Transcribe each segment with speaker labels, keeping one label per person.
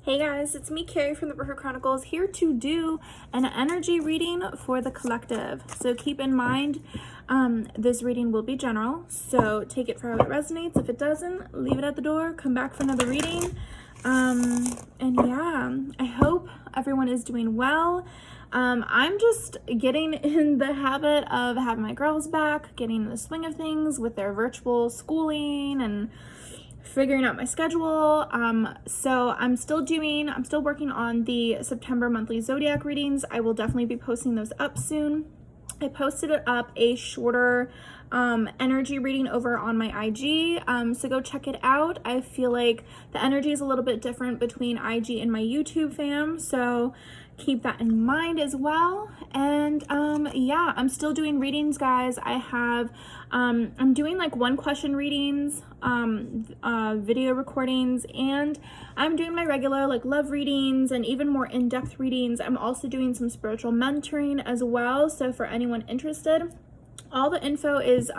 Speaker 1: Hey guys, it's me, Carrie from the Bruja Chronicles, here to do an energy reading for the collective. So keep in mind, this reading will be general, so take it for how it resonates. If it doesn't, leave it at the door, come back for another reading. And yeah, I hope everyone is doing well. I'm just getting in the habit of having my girls back, getting in the swing of things with their virtual schooling and figuring out my schedule. So I'm still working on the September monthly zodiac readings. I will definitely be posting those up soon. I posted up a shorter energy reading over on my IG, so go check it out. I feel like the energy is a little bit different between IG and my YouTube fam, so keep that in mind as well. And yeah, I'm still doing readings, guys. I have I'm doing like one question readings, video recordings, and I'm doing my regular like love readings and even more in-depth readings. I'm also doing some spiritual mentoring as well, so for anyone interested, all the info is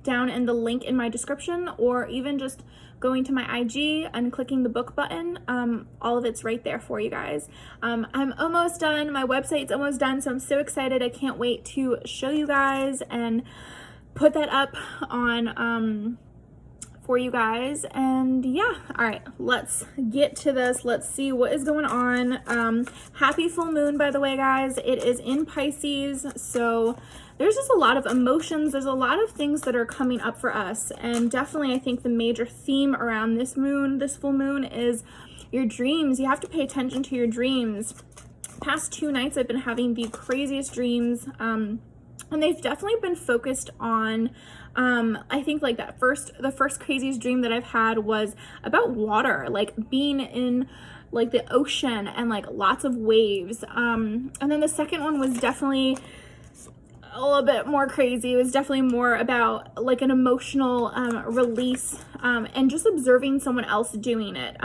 Speaker 1: down in the link in my description, or even just going to my IG and clicking the book button. All of it's right there for you guys. I'm almost done. My website's almost done, so I'm so excited. I can't wait to show you guys and put that up on for you guys. And yeah, all right, let's get to this. Let's see what is going on. Happy full moon, by the way, guys. It is in Pisces, so there's just a lot of emotions. There's a lot of things that are coming up for us, and definitely I think the major theme around this full moon, is your dreams. You have to pay attention to your dreams. Past 2 nights I've been having the craziest dreams, and they've definitely been focused on I think like the first craziest dream that I've had was about water, like being in like the ocean and like lots of waves. And then the second one was definitely a little bit more crazy. It was definitely more about like an emotional release, and just observing someone else doing it.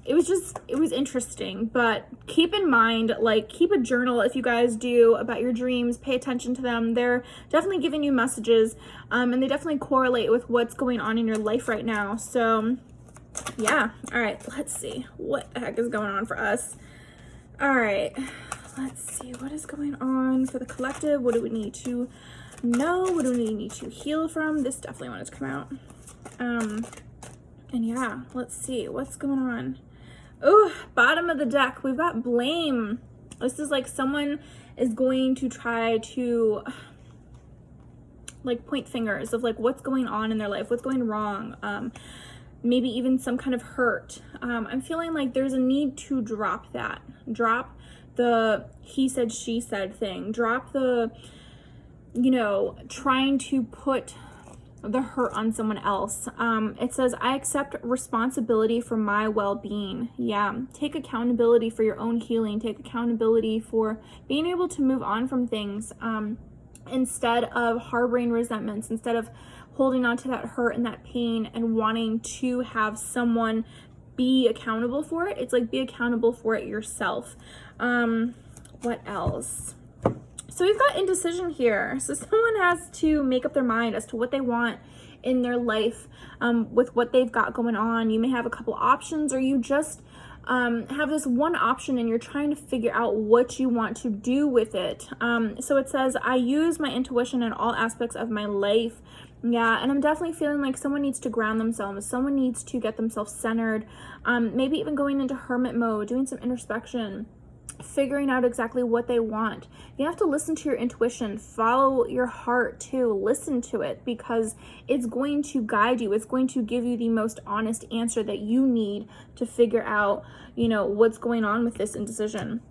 Speaker 1: It was interesting. But keep in mind, like, keep a journal if you guys do about your dreams. Pay attention to them. They're definitely giving you messages, and they definitely correlate with what's going on in your life right now. So yeah, all right, let's see what the heck is going on for us. All right, let's see what is going on for the collective. What do we need to know? What do we need to heal from? This definitely wanted to come out. And yeah, let's see what's going on. Oh, bottom of the deck, we've got blame. This is like someone is going to try to like point fingers of like what's going on in their life, what's going wrong. Maybe even some kind of hurt. I'm feeling like there's a need to drop that. Drop the he said, she said thing. Drop the, you know, trying to put the hurt on someone else. It says, I accept responsibility for my well-being. Yeah, take accountability for your own healing. Take accountability for being able to move on from things, instead of harboring resentments, instead of holding on to that hurt and that pain and wanting to have someone be accountable for it. It's like, be accountable for it yourself. What else? So we've got indecision here. So someone has to make up their mind as to what they want in their life, with what they've got going on. You may have a couple options, or you just have this one option and you're trying to figure out what you want to do with it. So it says, I use my intuition in all aspects of my life. Yeah, and I'm definitely feeling like someone needs to ground themselves. Someone needs to get themselves centered. Maybe even going into hermit mode, doing some introspection, figuring out exactly what they want. You have to listen to your intuition, follow your heart too, listen to it, because it's going to guide you. It's going to give you the most honest answer that you need to figure out, you know, what's going on with this indecision.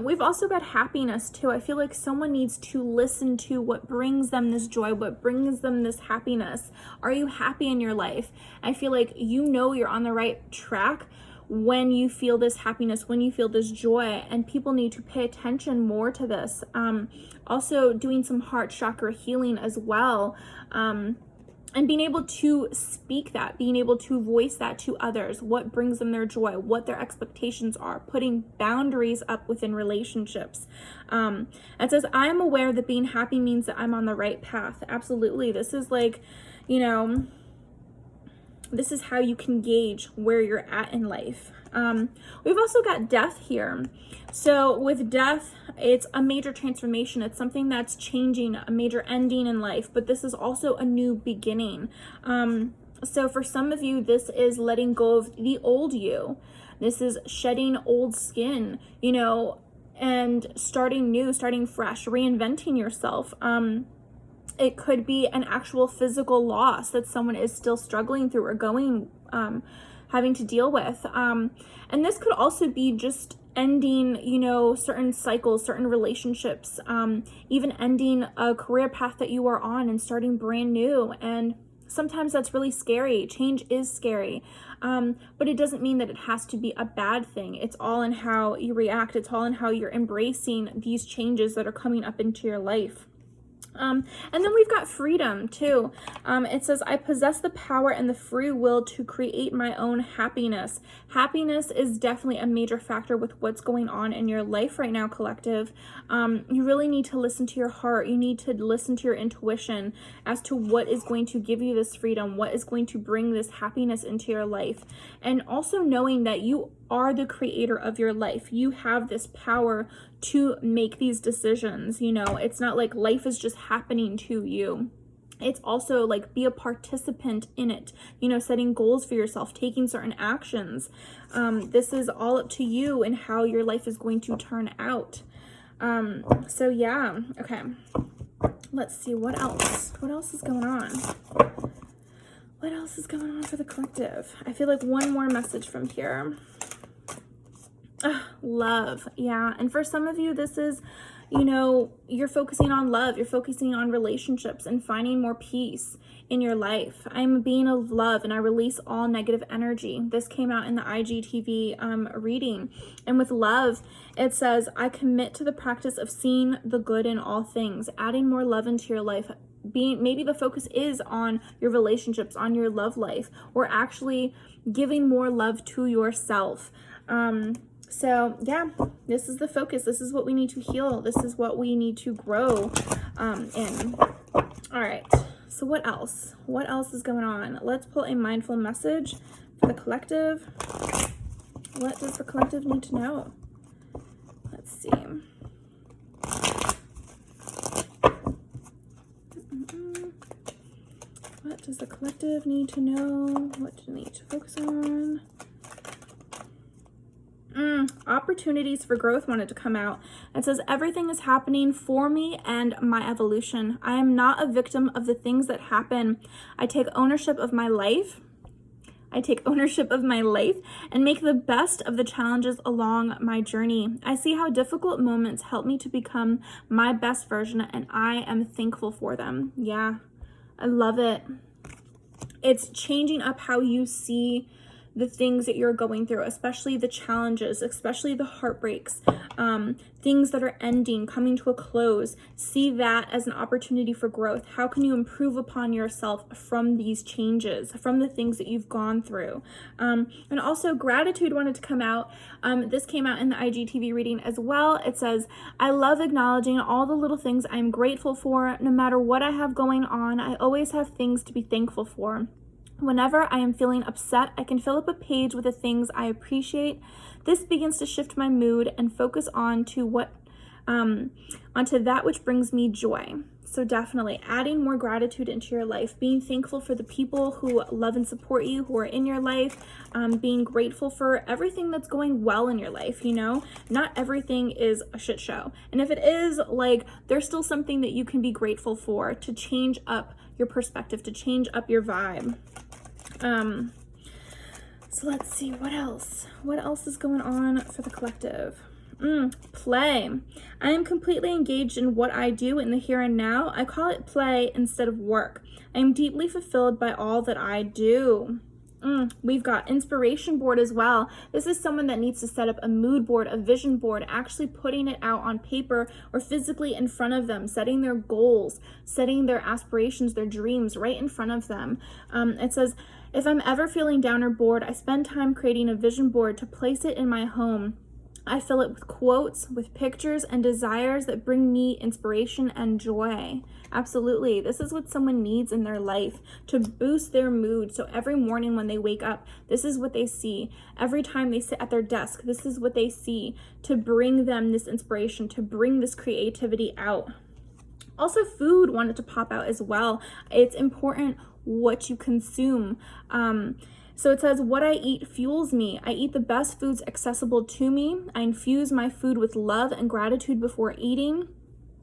Speaker 1: We've also got happiness too. I feel like someone needs to listen to what brings them this joy, what brings them this happiness. Are you happy in your life? I feel like you know you're on the right track when you feel this happiness, when you feel this joy, and people need to pay attention more to this. Also doing some heart chakra healing as well. And being able to speak that, being able to voice that to others, what brings them their joy, what their expectations are, putting boundaries up within relationships. It says, I'm aware that being happy means that I'm on the right path. Absolutely. This is like, you know, this is how you can gauge where you're at in life. We've also got death here. So with death, it's a major transformation. It's something that's changing, a major ending in life, but this is also a new beginning. So for some of you, this is letting go of the old you. This is shedding old skin, you know, and starting new, starting fresh, reinventing yourself. It could be an actual physical loss that someone is still struggling through or having to deal with. And this could also be just ending, you know, certain cycles, certain relationships, even ending a career path that you are on and starting brand new. And sometimes that's really scary. Change is scary. But it doesn't mean that it has to be a bad thing. It's all in how you react. It's all in how you're embracing these changes that are coming up into your life. And then we've got freedom too. It says, I possess the power and the free will to create my own happiness. Happiness is definitely a major factor with what's going on in your life right now, collective. You really need to listen to your heart. You need to listen to your intuition as to what is going to give you this freedom, what is going to bring this happiness into your life. And also knowing that you are the creator of your life. You have this power to make these decisions. You know, it's not like life is just happening to you. It's also like, be a participant in it, you know, setting goals for yourself, taking certain actions. This is all up to you and how your life is going to turn out. So yeah, okay. Let's see, what else? What else is going on? What else is going on for the collective? I feel like one more message from here. Love. Yeah. And for some of you, this is, you know, you're focusing on love. You're focusing on relationships and finding more peace in your life. I'm a being of love and I release all negative energy. This came out in the IGTV reading. And with love, it says, I commit to the practice of seeing the good in all things, adding more love into your life. Maybe the focus is on your relationships, on your love life, or actually giving more love to yourself. So yeah, this is the focus. This is what we need to heal. This is what we need to grow in. All right. So what else? What else is going on? Let's pull a mindful message for the collective. What does the collective need to know? Let's see. What does the collective need to know? What do they need to focus on? Opportunities for growth wanted to come out. It says, everything is happening for me and my evolution. I am not a victim of the things that happen. I take ownership of my life. And make the best of the challenges along my journey. I see how difficult moments help me to become my best version, and I am thankful for them. Yeah, I love it. It's changing up how you see the things that you're going through, especially the challenges, especially the heartbreaks, things that are ending, coming to a close. See that as an opportunity for growth. How can you improve upon yourself from these changes, from the things that you've gone through? And also gratitude wanted to come out. This came out in the IGTV reading as well. It says, I love acknowledging all the little things I'm grateful for. No matter what I have going on, I always have things to be thankful for. Whenever I am feeling upset, I can fill up a page with the things I appreciate. This begins to shift my mood and focus onto that which brings me joy. So definitely adding more gratitude into your life, being thankful for the people who love and support you, who are in your life, being grateful for everything that's going well in your life. You know, not everything is a shit show. And if it is, like, there's still something that you can be grateful for to change up your perspective, to change up your vibe. So let's see, what else is going on for the collective? Play. I am completely engaged in what I do in the here and now. I call it play instead of work. I am deeply fulfilled by all that I do. We've got inspiration board as well. This is someone that needs to set up a mood board, a vision board, actually putting it out on paper or physically in front of them, setting their goals, setting their aspirations, their dreams right in front of them. It says, if I'm ever feeling down or bored, I spend time creating a vision board to place it in my home. I fill it with quotes, with pictures and desires that bring me inspiration and joy. Absolutely. This is what someone needs in their life to boost their mood. So every morning when they wake up, this is what they see. Every time they sit at their desk, this is what they see to bring them this inspiration, to bring this creativity out. Also, food wanted to pop out as well. It's important what you consume. So it says, what I eat fuels me. I eat the best foods accessible to me. I infuse my food with love and gratitude before eating,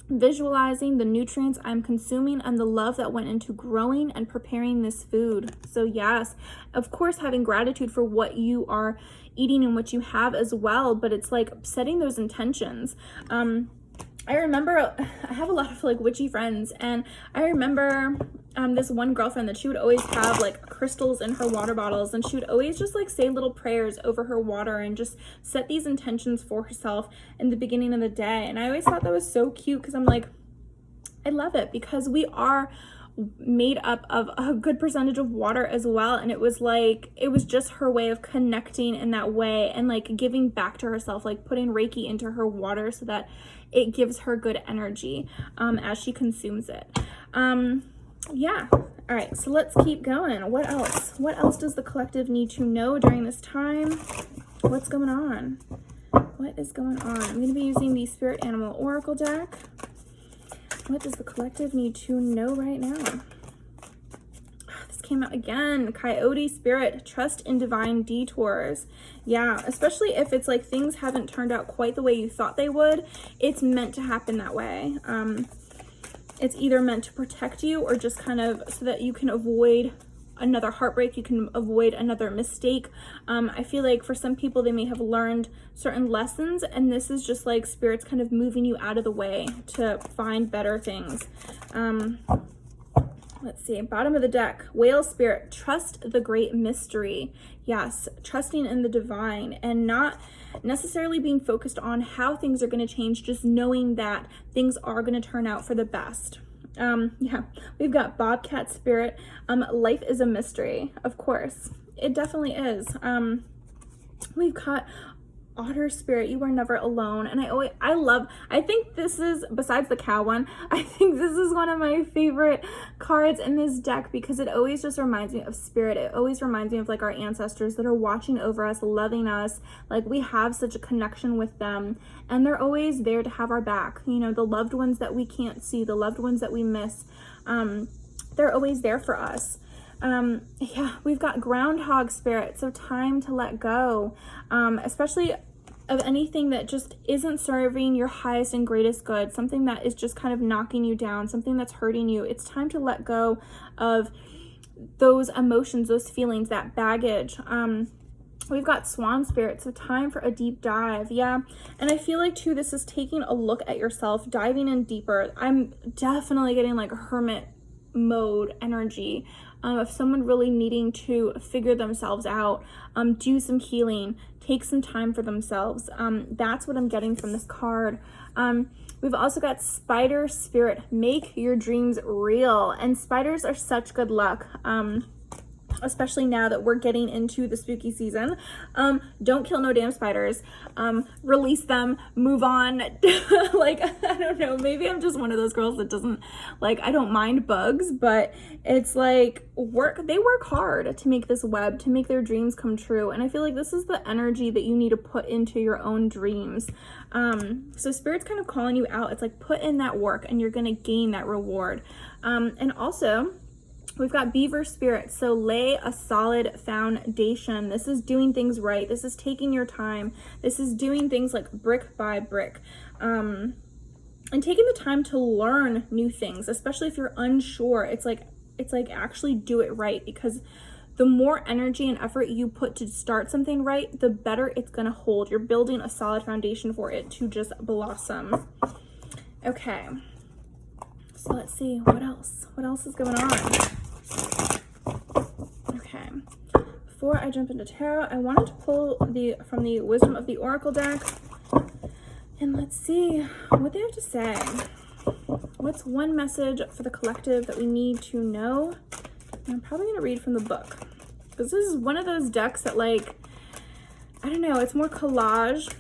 Speaker 1: visualizing the nutrients I'm consuming and the love that went into growing and preparing this food. So yes, of course, having gratitude for what you are eating and what you have as well, but it's like setting those intentions. I remember I have a lot of like witchy friends, and I remember this one girlfriend that she would always have like crystals in her water bottles, and she would always just like say little prayers over her water and just set these intentions for herself in the beginning of the day. And I always thought that was so cute, because I'm like, I love it, because we are made up of a good percentage of water as well. And it was like, it was just her way of connecting in that way and like giving back to herself, like putting Reiki into her water so that it gives her good energy as she consumes it. Yeah. All right, so let's keep going. What else does the collective need to know during this time? What's going on? What is going on? I'm going to be using the Spirit Animal Oracle deck. What does the collective need to know right now? This came out again. Coyote Spirit, trust in divine detours. Yeah, especially if it's like things haven't turned out quite the way you thought they would. It's meant to happen that way. It's either meant to protect you or just kind of so that you can avoid another heartbreak, you can avoid another mistake. I feel like for some people, they may have learned certain lessons, and this is just like spirits kind of moving you out of the way to find better things. Let's see, bottom of the deck, Whale Spirit, trust the great mystery. Yes, trusting in the divine and not necessarily being focused on how things are going to change, just knowing that things are going to turn out for the best. Yeah, we've got Bobcat Spirit. Life is a mystery, of course. It definitely is. We've got Otter Spirit, you are never alone. And I think this is, besides the cow one, I think this is one of my favorite cards in this deck, because it always just reminds me of spirit. It always reminds me of like our ancestors that are watching over us, loving us. Like we have such a connection with them, and they're always there to have our back. You know, the loved ones that we can't see, the loved ones that we miss, they're always there for us. Yeah, we've got Groundhog Spirit, so time to let go, especially of anything that just isn't serving your highest and greatest good, something that is just kind of knocking you down, something that's hurting you. It's time to let go of those emotions, those feelings, that baggage. We've got Swan Spirit, so time for a deep dive. Yeah, and I feel like too, this is taking a look at yourself, diving in deeper. I'm definitely getting like hermit mode energy of someone really needing to figure themselves out, do some healing, take some time for themselves. That's what I'm getting from this card. We've also got Spider Spirit, make your dreams real. And spiders are such good luck, especially now that we're getting into the spooky season. Don't kill no damn spiders. Release them, move on. Like, I don't know, maybe I'm just one of those girls that doesn't, like, I don't mind bugs, but it's like they work hard to make this web, to make their dreams come true. And I feel like this is the energy that you need to put into your own dreams. So Spirit's kind of calling you out. It's like, put in that work and you're gonna gain that reward. And also, we've got Beaver Spirit, so lay a solid foundation. This is doing things right. This is taking your time. This is doing things like brick by brick. And taking the time to learn new things, especially if you're unsure. It's like actually do it right, because the more energy and effort you put to start something right, the better it's gonna hold. You're building a solid foundation for it to just blossom. Okay. So let's see, what else? What else is going on? Okay. Before I jump into tarot, I wanted to pull from the Wisdom of the Oracle deck, and let's see what they have to say. What's one message for the collective that we need to know? And I'm probably going to read from the book, because this is one of those decks that, like, I don't know, it's more collage.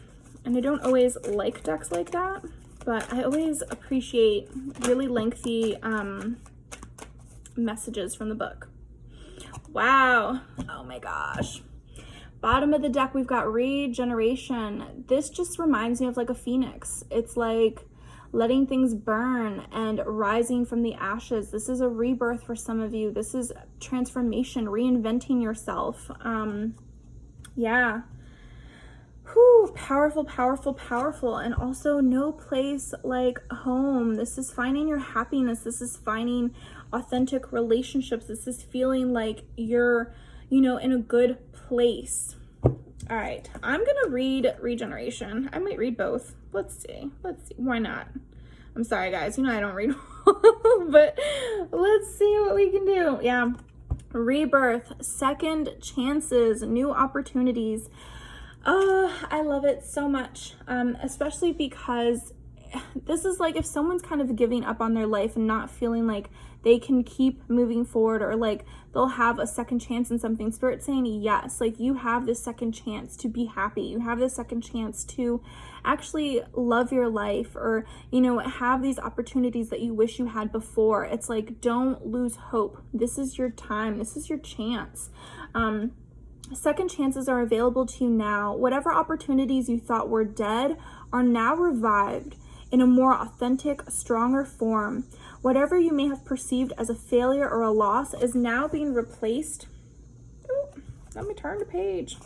Speaker 1: And I don't always like decks like that, but I always appreciate really lengthy messages from the book. Wow. Oh my gosh. Bottom of the deck, we've got regeneration. This just reminds me of like a phoenix. It's like letting things burn and rising from the ashes. This is a rebirth for some of you. This is transformation, reinventing yourself. Yeah. Whew, powerful, powerful, powerful. And also no place like home. This is finding your happiness. This is finding authentic relationships. This is feeling like you're, you know, in a good place. All right, I'm gonna read regeneration. I might read both. Let's see. Why not? I'm sorry, guys. You know I don't read, but let's see what we can do. Yeah, rebirth, second chances, new opportunities. Oh, I love it so much, especially because this is like if someone's kind of giving up on their life and not feeling like they can keep moving forward, or like they'll have a second chance in something. Spirit saying yes, like you have this second chance to be happy. You have this second chance to actually love your life, or, you know, have these opportunities that you wish you had before. It's like, don't lose hope. This is your time. This is your chance. Second chances are available to you now. Whatever opportunities you thought were dead are now revived in a more authentic, stronger form. Whatever you may have perceived as a failure or a loss is now being replaced. Ooh, let me turn the page.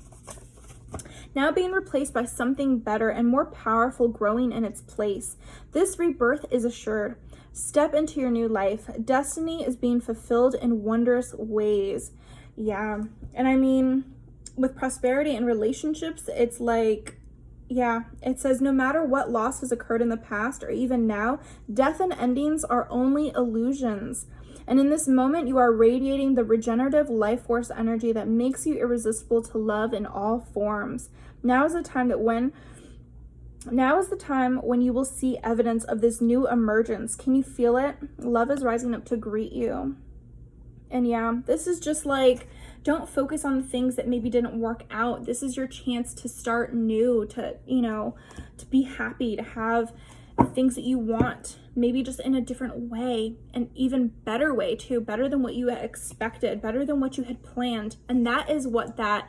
Speaker 1: Now being replaced by something better and more powerful growing in its place. This rebirth is assured. Step into your new life. Destiny is being fulfilled in wondrous ways. Yeah, and I mean, with prosperity and relationships, it's like, yeah, it says no matter what loss has occurred in the past or even now, death and endings are only illusions. And in this moment, you are radiating the regenerative life force energy that makes you irresistible to love in all forms. Now is the time when you will see evidence of this new emergence. Can you feel it? Love is rising up to greet you. And yeah, this is just like, don't focus on the things that maybe didn't work out. This is your chance to start new, to, you know, to be happy, to have the things that you want, maybe just in a different way, an even better way too, better than what you had expected, better than what you had planned. And that is what that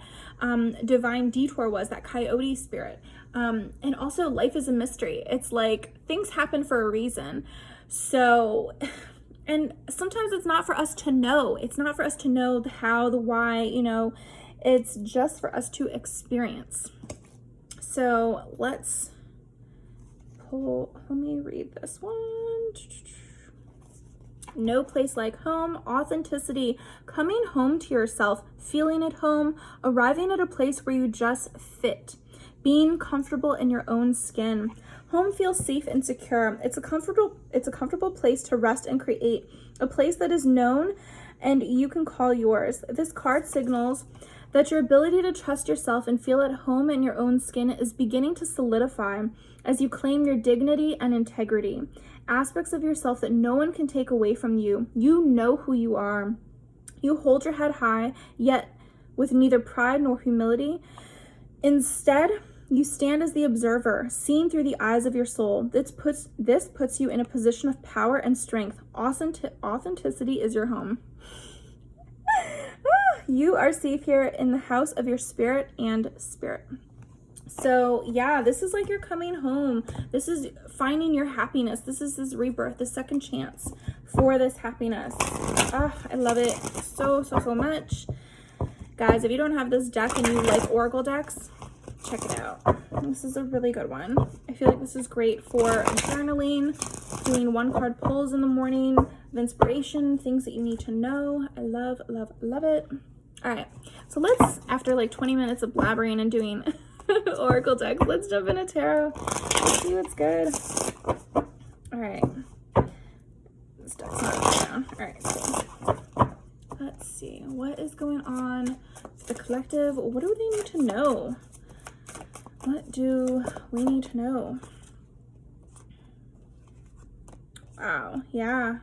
Speaker 1: divine detour was, that coyote spirit. And also life is a mystery. It's like things happen for a reason. So, and sometimes it's not for us to know. It's not for us to know the how, the why, you know, it's just for us to experience. So let's pull, let me read this one. No place like home, authenticity, coming home to yourself, feeling at home, arriving at a place where you just fit, being comfortable in your own skin. Home feels safe and secure. It's a comfortable place to rest and create, a place that is known and you can call yours. This card signals that your ability to trust yourself and feel at home in your own skin is beginning to solidify as you claim your dignity and integrity, aspects of yourself that no one can take away from you. You know who you are. You hold your head high, yet with neither pride nor humility. Instead, you stand as the observer, seeing through the eyes of your soul. This puts you in a position of power and strength. Authenticity is your home. You are safe here in the house of your spirit and spirit. So yeah, this is like you're coming home. This is finding your happiness. This is this rebirth, the second chance for this happiness. I love it so much. Guys, if you don't have this deck and you like oracle decks, check it out. This is a really good one. I feel like this is great for journaling, doing one card pulls in the morning of inspiration, things that you need to know. I love it. All right, so let's, after like 20 minutes of blabbering and doing oracle decks, let's jump into tarot. Let's see what's good. All right, this deck's not going down. All right, so let's see what is going on with the collective. What do they need to know? What do we need to know? Wow, yeah.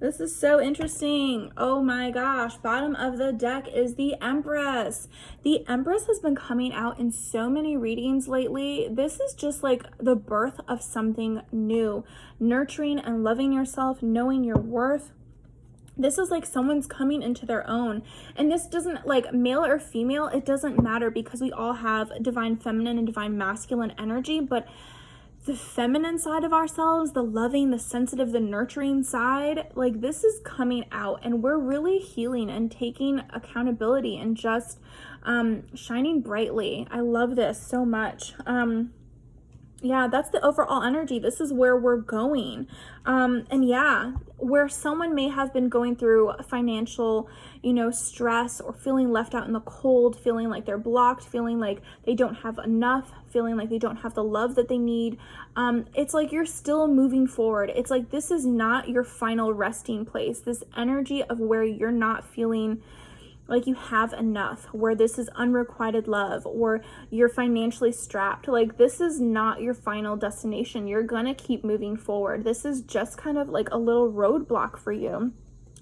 Speaker 1: This is so interesting. Oh my gosh. Bottom of the deck is the Empress. The Empress has been coming out in so many readings lately. This is just like the birth of something new. Nurturing and loving yourself, knowing your worth. This is like someone's coming into their own. And this doesn't, like, male or female, it doesn't matter, because we all have divine feminine and divine masculine energy. But the feminine side of ourselves, the loving, the sensitive, the nurturing side, like, this is coming out, and we're really healing and taking accountability and just shining brightly. I love this so much. Yeah, that's the overall energy. This is where we're going. And yeah, where someone may have been going through financial, stress, or feeling left out in the cold, feeling like they're blocked, feeling like they don't have enough, feeling like they don't have the love that they need. It's like you're still moving forward. It's like this is not your final resting place. This energy of where you're not feeling like you have enough, where this is unrequited love, or you're financially strapped. Like, this is not your final destination. You're gonna keep moving forward. This is just kind of like a little roadblock for you.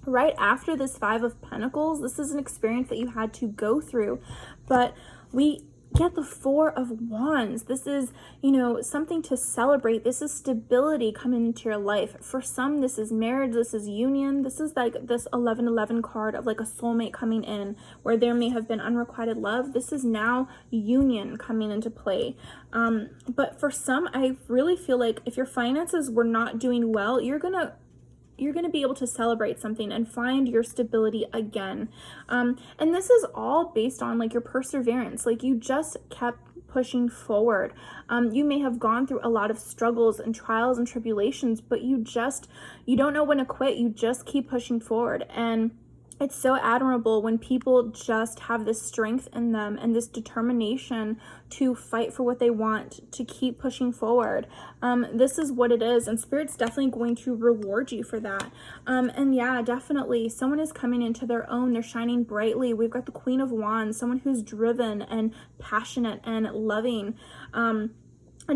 Speaker 1: Right after this Five of Pentacles, this is an experience that you had to go through, but we get the Four of Wands. This is, something to celebrate. This is stability coming into your life. For some, this is marriage. This is union. This is like this 1111 card of like a soulmate coming in, where there may have been unrequited love. This is now union coming into play. But for some, I really feel like if your finances were not doing well, you're gonna be able to celebrate something and find your stability again. And this is all based on like your perseverance. Like, you just kept pushing forward. You may have gone through a lot of struggles and trials and tribulations, but you don't know when to quit. You just keep pushing forward. And it's so admirable when people just have this strength in them and this determination to fight for what they want, to keep pushing forward. This is what it is, and Spirit's definitely going to reward you for that. And yeah, definitely, someone is coming into their own. They're shining brightly. We've got the Queen of Wands, someone who's driven and passionate and loving. And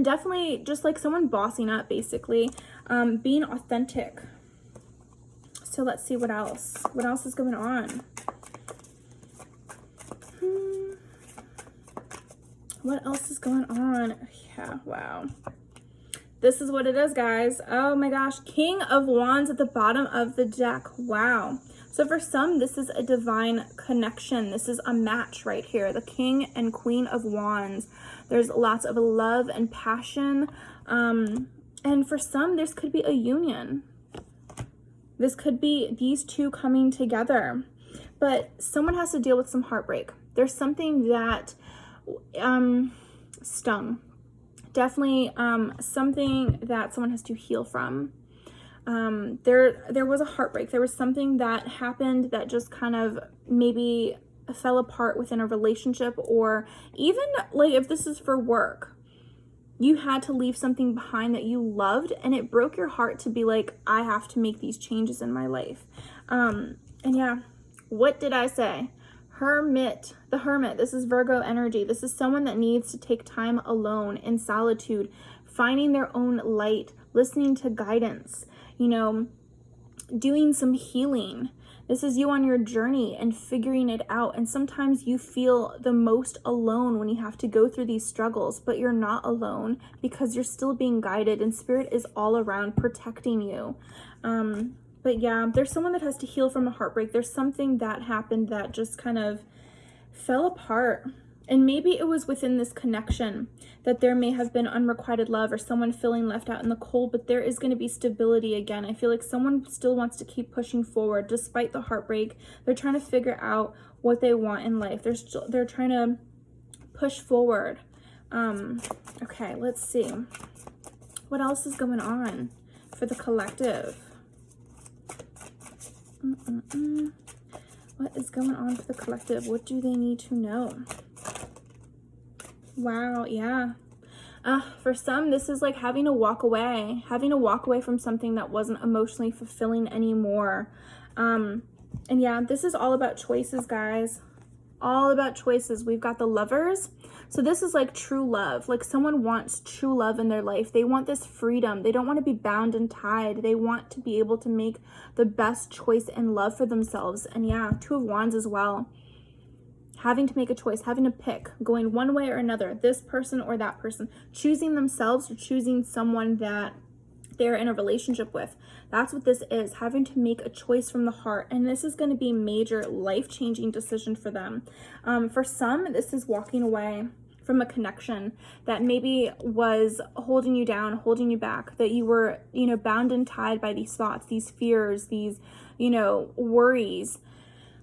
Speaker 1: definitely just like someone bossing up, basically, being authentic. So let's see what else. What else is going on? What else is going on? Yeah, wow. This is what it is, guys. Oh my gosh. King of Wands at the bottom of the deck. Wow. So for some, this is a divine connection. This is a match right here. The King and Queen of Wands. There's lots of love and passion. And for some, this could be a union. This could be these two coming together, but someone has to deal with some heartbreak. There's something that stung. Definitely something that someone has to heal from. There was a heartbreak. There was something that happened that just kind of maybe fell apart within a relationship, or even like if this is for work. You had to leave something behind that you loved, and it broke your heart to be like, I have to make these changes in my life. And yeah, what did I say? Hermit, the Hermit. This is Virgo energy. This is someone that needs to take time alone in solitude, finding their own light, listening to guidance, doing some healing. This is you on your journey and figuring it out. And sometimes you feel the most alone when you have to go through these struggles, but you're not alone because you're still being guided, and Spirit is all around protecting you. But yeah, there's someone that has to heal from a heartbreak. There's something that happened that just kind of fell apart. And maybe it was within this connection that there may have been unrequited love or someone feeling left out in the cold, but there is going to be stability again. I feel like someone still wants to keep pushing forward despite the heartbreak. They're trying to figure out what they want in life. They're trying to push forward. Okay, let's see. What else is going on for the collective? What is going on for the collective? What do they need to know? Wow, yeah. For some, this is like having to walk away from something that wasn't emotionally fulfilling anymore. And yeah, this is all about choices, guys. All about choices. We've got the Lovers. So this is like true love. Like someone wants true love in their life. They want this freedom. They don't want to be bound and tied. They want to be able to make the best choice in love for themselves. And yeah, Two of Wands as well. Having to make a choice, having to pick, going one way or another, this person or that person, choosing themselves or choosing someone that they're in a relationship with. That's what this is, having to make a choice from the heart. And this is going to be a major life-changing decision for them. For some, this is walking away from a connection that maybe was holding you down, holding you back, that you were, bound and tied by these thoughts, these fears, these, worries.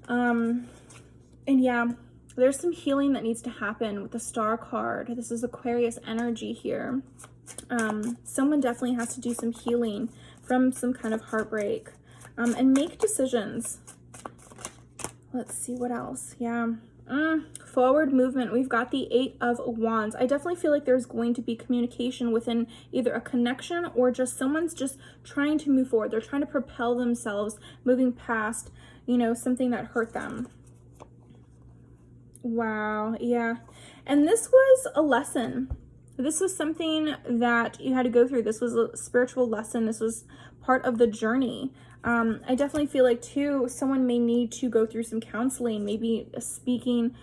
Speaker 1: And yeah, there's some healing that needs to happen with the Star card. This is Aquarius energy here. Someone definitely has to do some healing from some kind of heartbreak, and make decisions. Let's see what else. Yeah. Forward movement. We've got the 8 of Wands. I definitely feel like there's going to be communication within either a connection or just someone's just trying to move forward. They're trying to propel themselves, moving past, something that hurt them. Wow. Yeah. And this was a lesson. This was something that you had to go through. This was a spiritual lesson. This was part of the journey. I definitely feel like too, someone may need to go through some counseling, maybe speaking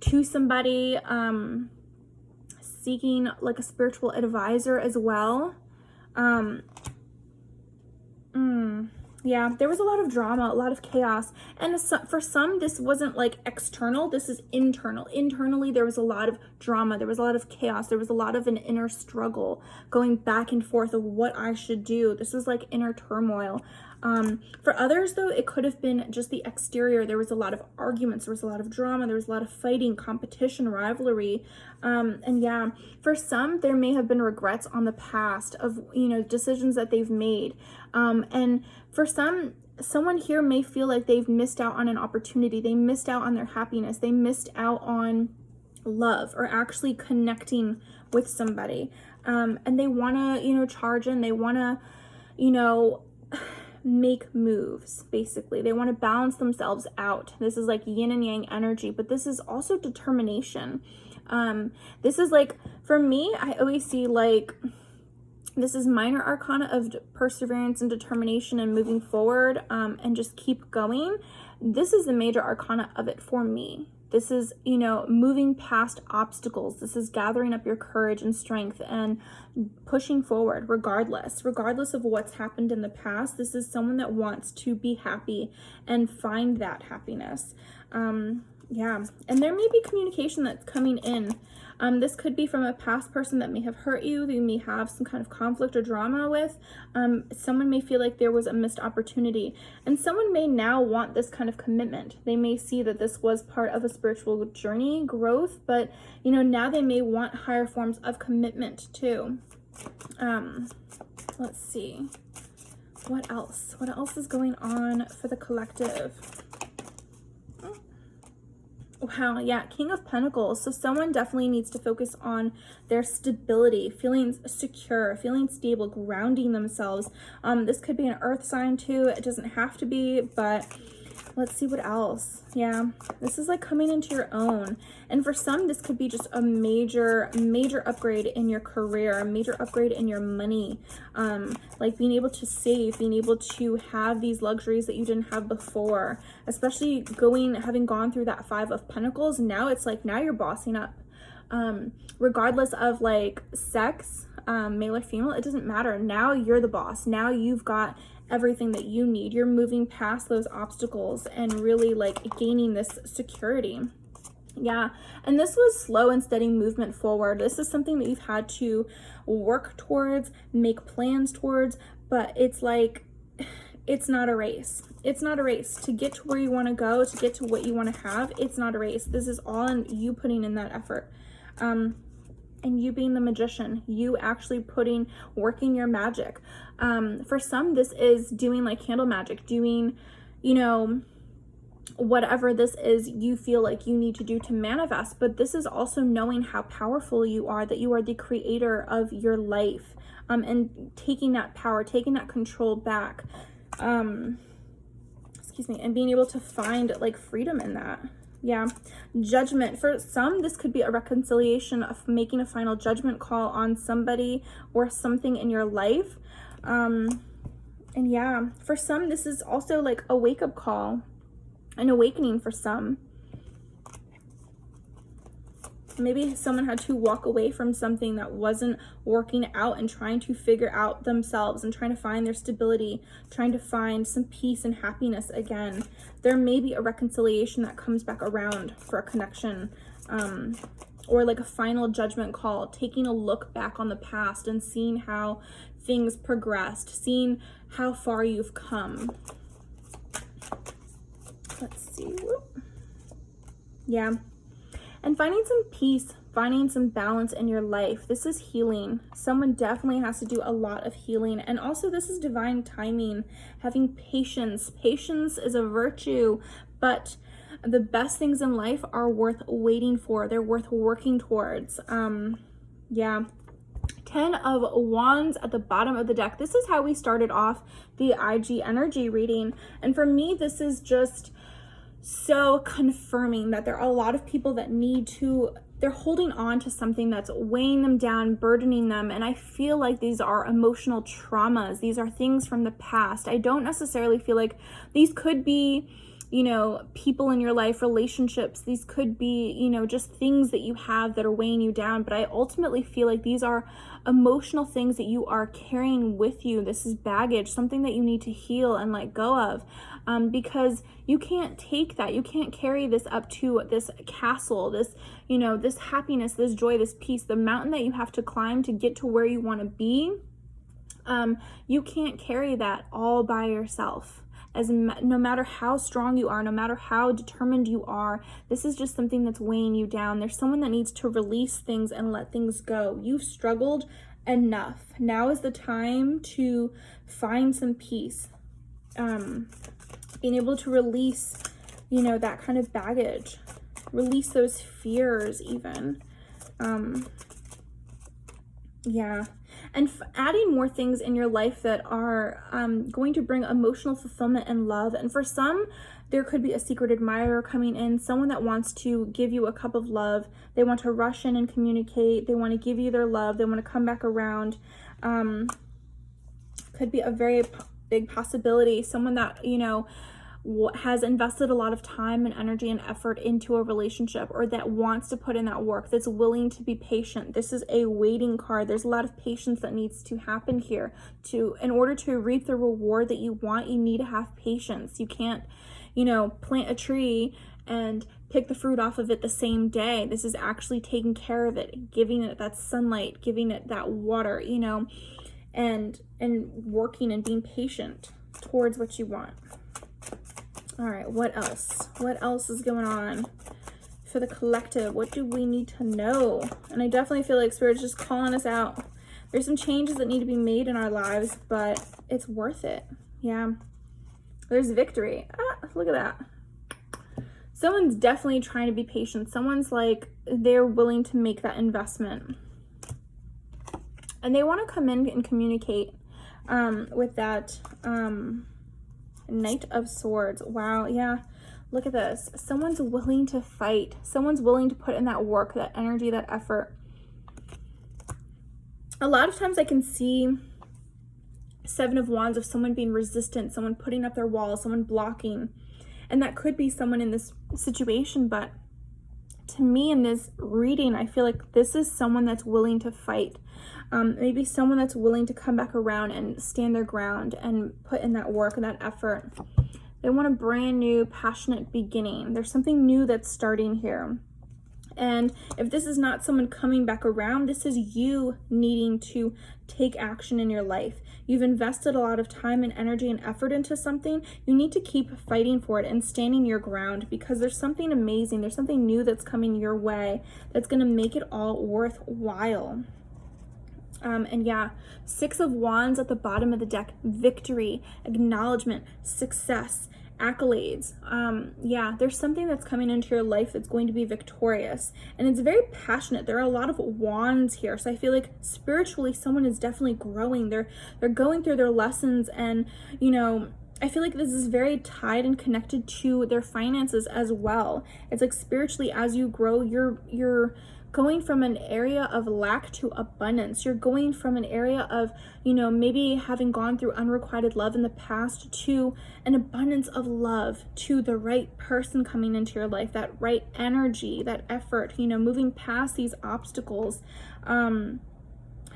Speaker 1: to somebody, seeking like a spiritual advisor as well. Yeah, there was a lot of drama, a lot of chaos. And for some, this wasn't like external, this is internal. Internally, there was a lot of drama, there was a lot of chaos, there was a lot of an inner struggle going back and forth of what I should do. This was like inner turmoil. For others, though, it could have been just the exterior. There was a lot of arguments, there was a lot of drama, there was a lot of fighting, competition, rivalry. And yeah, for some, there may have been regrets on the past of, decisions that they've made. And for some, someone here may feel like they've missed out on an opportunity. They missed out on their happiness. They missed out on love or actually connecting with somebody. And they want to, charge in. They want to, make moves, basically. They want to balance themselves out. This is like yin and yang energy, but this is also determination. This is like, for me, I always see like, this is minor arcana of perseverance and determination and moving forward, and just keep going. This is the major arcana of it for me. This is, moving past obstacles. This is gathering up your courage and strength and pushing forward regardless of what's happened in the past. This is someone that wants to be happy and find that happiness. Yeah, and there may be communication that's coming in. This could be from a past person that may have hurt you, that you may have some kind of conflict or drama with. Someone may feel like there was a missed opportunity, and someone may now want this kind of commitment. They may see that this was part of a spiritual journey, growth, but now they may want higher forms of commitment too. Let's see. What else? What else is going on for the collective? Wow, yeah, King of Pentacles. So someone definitely needs to focus on their stability, feeling secure, feeling stable, grounding themselves. This could be an earth sign too. It doesn't have to be, but let's see what else. Yeah, this is like coming into your own. And for some, this could be just a major upgrade in your career, a major upgrade in your money. Like being able to save, being able to have these luxuries that you didn't have before, especially having gone through that 5 of Pentacles. Now it's like, now you're bossing up. Regardless of like sex, male or female, it doesn't matter. Now you're the boss. Now you've got everything that you need. You're moving past those obstacles and really like gaining this security. Yeah, and this was slow and steady movement forward. This is something that you've had to work towards, make plans towards, but it's like, it's not a race. It's not a race to get to where you want to go, to get to what you want to have. It's not a race. This is all in you putting in that effort. And you being the magician, you actually working your magic. For some, this is doing like candle magic, doing, whatever this is you feel like you need to do to manifest. But this is also knowing how powerful you are, that you are the creator of your life, and taking that power, taking that control back, excuse me, and being able to find like freedom in that. Yeah. Judgment. For some, this could be a reconciliation of making a final judgment call on somebody or something in your life. And yeah, for some, this is also like a wake-up call, an awakening for some. Maybe someone had to walk away from something that wasn't working out and trying to figure out themselves and trying to find their stability, trying to find some peace and happiness again. There may be a reconciliation that comes back around for a connection, or like a final judgment call, taking a look back on the past and seeing how things progressed, seeing how far you've come. Let's see. Yeah. And finding some peace, finding some balance in your life. This is healing. Someone definitely has to do a lot of healing. And also this is divine timing, having patience. Patience is a virtue, but the best things in life are worth waiting for. They're worth working towards. Yeah. 10 of Wands at the bottom of the deck. This is how we started off the IG energy reading. And for me, this is just so confirming that there are a lot of people that they're holding on to something that's weighing them down, burdening them. And I feel like these are emotional traumas. These are things from the past. I don't necessarily feel like these could be, you know, people in your life, relationships. These could be, you know, just things that you have that are weighing you down. But I ultimately feel like these are emotional things that you are carrying with you. This is baggage, something that you need to heal and let go of, because you can't take that. You can't carry this up to this castle, this, you know, this happiness, this joy, this peace, the mountain that you have to climb to get to where you want to be. You can't carry that all by yourself. No matter how strong you are, no matter how determined you are, this is just something that's weighing you down. There's someone that needs to release things and let things go. You've struggled enough. Now is the time to find some peace. Being able to release, you know, that kind of baggage. Release those fears even. Yeah. And adding more things in your life that are going to bring emotional fulfillment and love. And for some, there could be a secret admirer coming in, someone that wants to give you a cup of love. They want to rush in and communicate. They want to give you their love. They want to come back around. Could be a very big possibility. Someone that, you know, has invested a lot of time and energy and effort into a relationship, or that wants to put in that work, that's willing to be patient. This is a waiting card. There's a lot of patience that needs to happen here. In order to reap the reward that you want, you need to have patience. You can't, you know, plant a tree and pick the fruit off of it the same day. This is actually taking care of it, giving it that sunlight, giving it that water, you know, and working and being patient towards what you want. All right, what else? What else is going on for the collective? What do we need to know? And I definitely feel like Spirit's just calling us out. There's some changes that need to be made in our lives, but it's worth it. Yeah. There's victory. Look at that. Someone's definitely trying to be patient. Someone's like, they're willing to make that investment. And they want to come in and communicate with that Knight of Swords. Wow, yeah. Look at this. Someone's willing to fight. Someone's willing to put in that work, that energy, that effort. A lot of times I can see Seven of Wands of someone being resistant, someone putting up their walls, someone blocking. And that could be someone in this situation, but to me in this reading, I feel like this is someone that's willing to fight. Maybe someone that's willing to come back around and stand their ground and put in that work and that effort. They want a brand new, passionate beginning. There's something new that's starting here. And if this is not someone coming back around, this is you needing to take action in your life. You've invested a lot of time and energy and effort into something. You need to keep fighting for it and standing your ground, because there's something amazing. There's something new that's coming your way that's going to make it all worthwhile. And yeah, Six of Wands at the bottom of the deck. Victory, acknowledgement, success, accolades. Yeah, there's something that's coming into your life that's going to be victorious, and it's very passionate. There are a lot of wands here, so I feel like spiritually someone is definitely growing. They're going through their lessons, and you know, I feel like this is very tied and connected to their finances as well. It's like spiritually, as you grow, you're going from an area of lack to abundance. You're going from an area of, you know, maybe having gone through unrequited love in the past to an abundance of love, to the right person coming into your life, that right energy, that effort, you know, moving past these obstacles,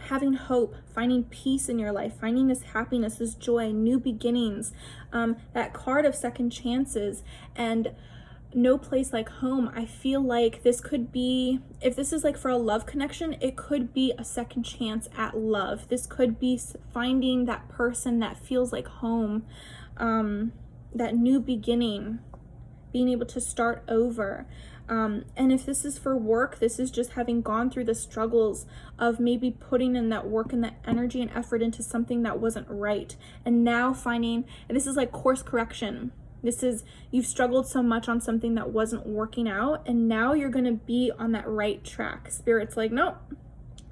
Speaker 1: having hope, finding peace in your life, finding this happiness, this joy, new beginnings, that card of second chances, and no place like home. I feel like this could be, if this is like for a love connection, it could be a second chance at love. This could be finding that person that feels like home, that new beginning, being able to start over. And if this is for work, this is just having gone through the struggles of maybe putting in that work and that energy and effort into something that wasn't right. And now finding, and this is like course correction. This is, you've struggled so much on something that wasn't working out, and now you're going to be on that right track. Spirit's like, nope,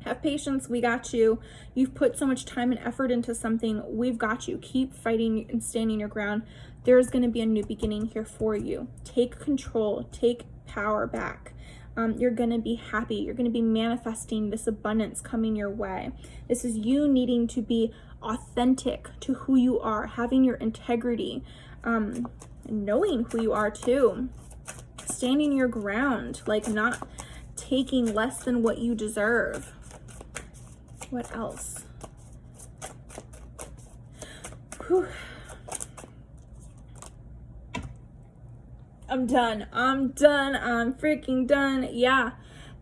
Speaker 1: have patience. We got you. You've put so much time and effort into something. We've got you. Keep fighting and standing your ground. There's going to be a new beginning here for you. Take control. Take power back. You're going to be happy. You're going to be manifesting this abundance coming your way. This is you needing to be authentic to who you are, having your integrity, knowing who you are too, standing your ground, like not taking less than what you deserve. What else? Whew. I'm done. I'm freaking done. Yeah.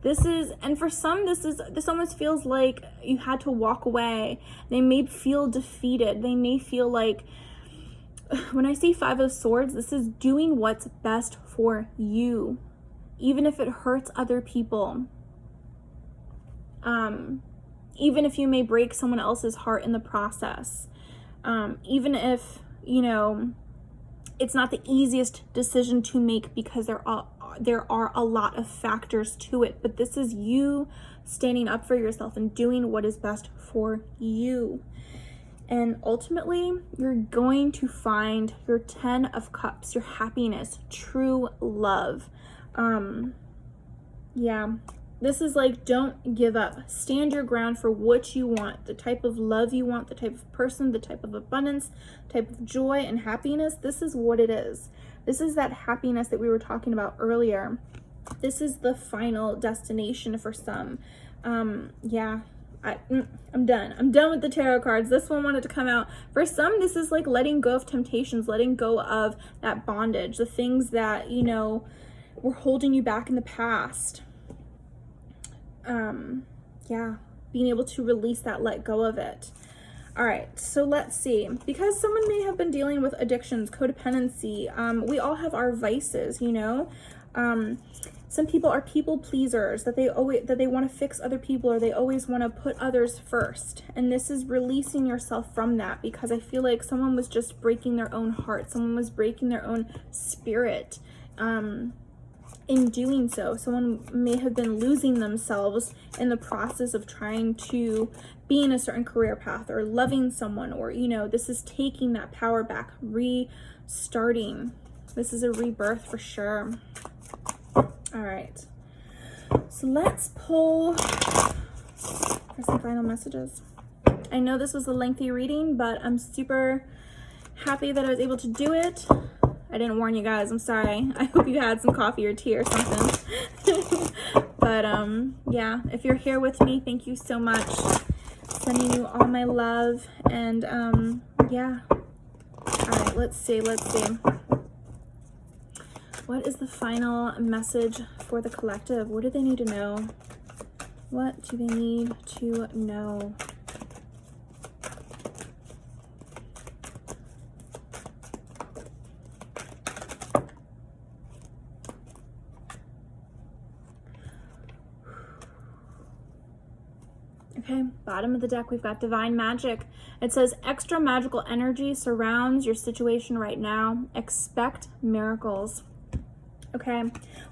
Speaker 1: This is, and for some, this almost feels like you had to walk away. They may feel defeated. They may feel like, when I see Five of Swords, this is doing what's best for you, even if it hurts other people. Even if you may break someone else's heart in the process. Even if, you know, it's not the easiest decision to make because there are a lot of factors to it, but this is you standing up for yourself and doing what is best for you. And ultimately, you're going to find your 10 of Cups, your happiness, true love. Yeah, this is like, don't give up. Stand your ground for what you want, the type of love you want, the type of person, the type of abundance, type of joy and happiness. This is what it is. This is that happiness that we were talking about earlier. This is the final destination for some. Yeah. I'm done. I'm done with the tarot cards. This one wanted to come out. For some, this is like letting go of temptations, letting go of that bondage, the things that, you know, were holding you back in the past. Yeah, being able to release that, let go of it. All right, so let's see. Because someone may have been dealing with addictions, codependency, we all have our vices, you know. Some people are people pleasers, that they want to fix other people, or they always want to put others first. And this is releasing yourself from that, because I feel like someone was just breaking their own heart. Someone was breaking their own spirit. In doing so, someone may have been losing themselves in the process of trying to be in a certain career path or loving someone, or, you know, this is taking that power back, restarting. This is a rebirth for sure. All right, so let's pull for some final messages. I know this was a lengthy reading, but I'm super happy that I was able to do it. I didn't warn you guys, I'm sorry. I hope you had some coffee or tea or something. But yeah, if you're here with me, thank you so much. Sending you all my love, and yeah. All right, let's see. What is the final message for the collective? What do they need to know? What do they need to know? Okay, bottom of the deck, we've got Divine Magic. It says, extra magical energy surrounds your situation right now. Expect miracles. Okay,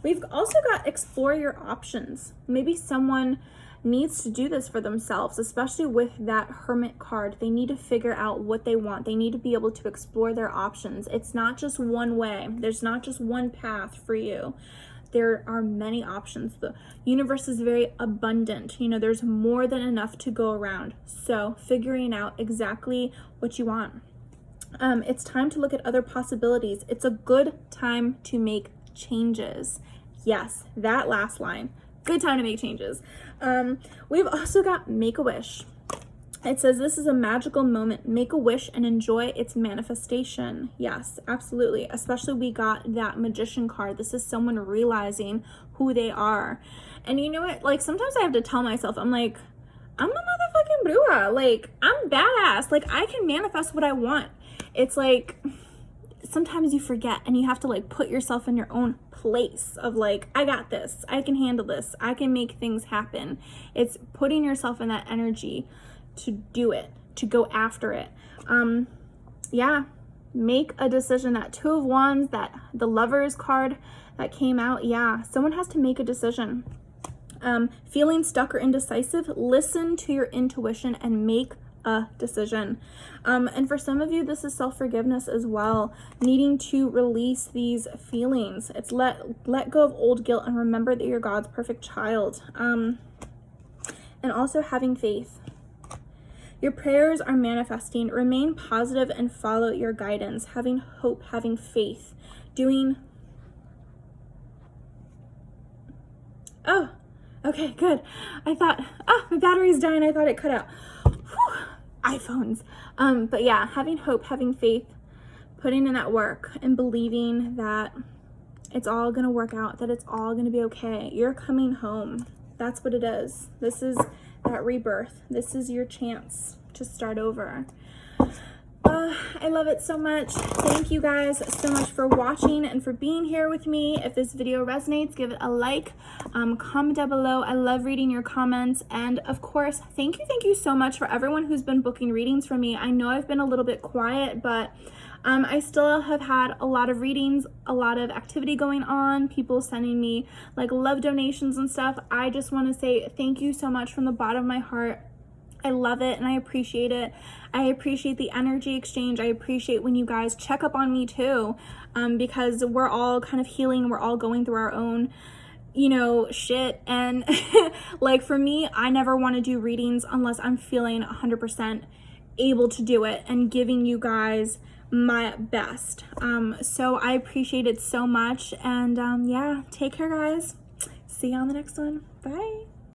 Speaker 1: we've also got explore your options. Maybe someone needs to do this for themselves, especially with that Hermit card. They need to figure out what they want. They need to be able to explore their options. It's not just one way. There's not just one path for you. There are many options. The universe is very abundant. You know, there's more than enough to go around. So figuring out exactly what you want. It's time to look at other possibilities. It's a good time to make changes. Yes, that last line. Good time to make changes. We've also got make a wish. It says this is a magical moment. Make a wish and enjoy its manifestation. Yes, absolutely. Especially we got that magician card. This is someone realizing who they are. And you know what? Like sometimes I have to tell myself, I'm like, I'm a motherfucking bruja. Like I'm badass. Like I can manifest what I want. It's like sometimes you forget and you have to like put yourself in your own place of like, I got this. I can handle this. I can make things happen. It's putting yourself in that energy to do it, to go after it. Yeah, make a decision. That Two of Wands, that the Lovers card that came out. Yeah, someone has to make a decision. Feeling stuck or indecisive, listen to your intuition and make a decision. And for some of you, this is self-forgiveness as well, needing to release these feelings. It's let go of old guilt and remember that you're God's perfect child. And also having faith. Your prayers are manifesting. Remain positive and follow your guidance. Having hope, having faith, doing... Oh, okay, good. I thought, my battery's dying. I thought it cut out. Whew, iPhones. But yeah, having hope, having faith, putting in that work and believing that it's all going to work out, that it's all going to be okay. You're coming home. That's what it is. This is that rebirth. This is your chance to start over. I love it so much. Thank you guys so much for watching and for being here with me. If this video resonates, give it a like, comment down below. I love reading your comments. And of course, thank you so much for everyone who's been booking readings for me. I know I've been a little bit quiet, but I still have had a lot of readings, a lot of activity going on, people sending me like love donations and stuff. I just want to say thank you so much from the bottom of my heart. I love it and I appreciate it. I appreciate the energy exchange. I appreciate when you guys check up on me too, because we're all kind of healing. We're all going through our own, you know, shit. And like for me, I never want to do readings unless I'm feeling 100% able to do it and giving you guys my best. So I appreciate it so much. And yeah, take care guys. See you on the next one. Bye.